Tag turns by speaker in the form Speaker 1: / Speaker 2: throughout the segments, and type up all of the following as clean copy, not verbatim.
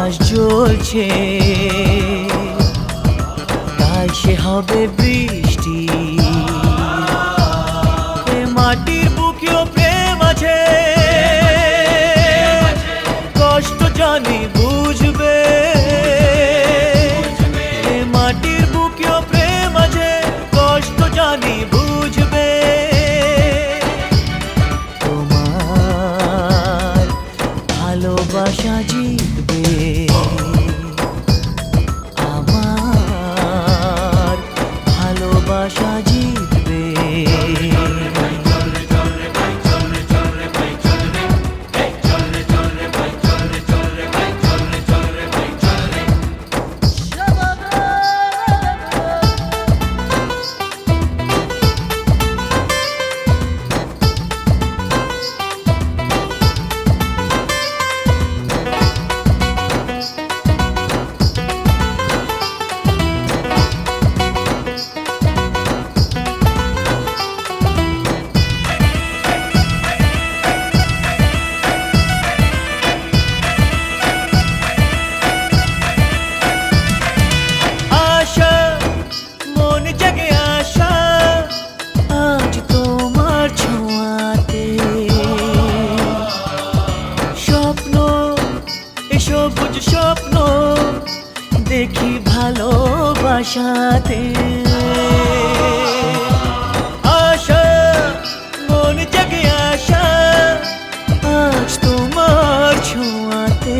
Speaker 1: আকাশ জ্বলছে, তাই সে হবে বৃষ্টি। এ মাটির বুকেও প্রেম আছে, কষ্ট জানি বুঝবে। এ মাটির বুকেও প্রেম আছে, কষ্ট জানি বুঝবে। তোমার ভালোবাসা জিতবে, আমার ভালোবাসা জিতবে। সবুজ স্বপ্ন দেখি ভালোবাসাতে, আশা মন জাগে আশা আজ তোমার ছোঁয়াতে।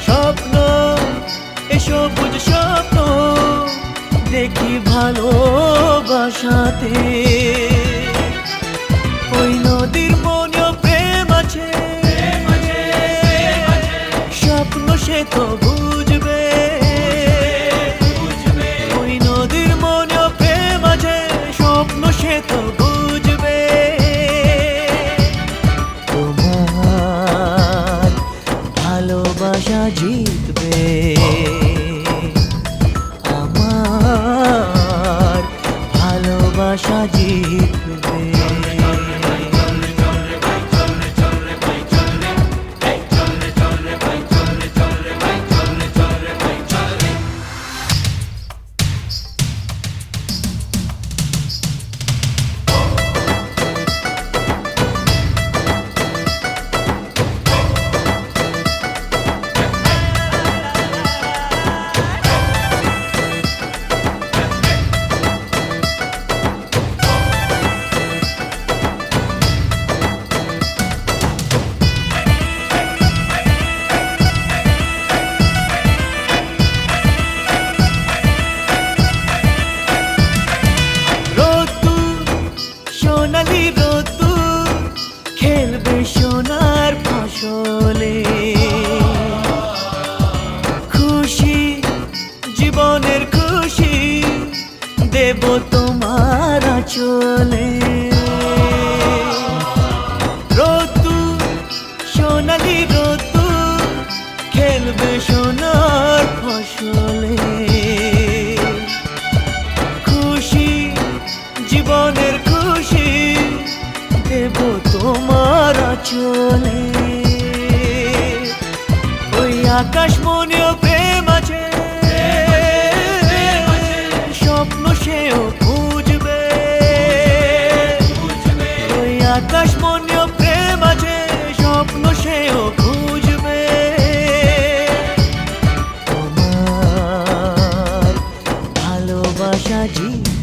Speaker 1: স্বপ্ন এ সবুজ স্বপ্ন দেখি ভালোবাসাতে। ওই নদীর মনেও প্রেম আছে, স্বপ্ন সে তো বুঝবে। ওই নদীর মনেও প্রেম আছে, স্বপ্ন সে তো বুঝবে। তোমার ভালোবাসা জিতবে, আমার ভালোবাসা জিতবে। সোনালি রোদ্দুর খেলবে সোনার ফসলে, খুশি জীবনের খুশি দেব তোমার আঁচলে। রোদ্দুর সোনালি রোদ্দুর খেলবে সোনার ফসলে, খুশি জীবনের খুশি দেব তোমার আঁচলে। ওই আকাশ মনেও প্রেম আছে, স্বপ্ন সেও বুঝবে। ওই আকাশ মনেও প্রেম আছে, স্বপ্ন সেও বুঝবে। তোমার ভালোবাসা জিতবে,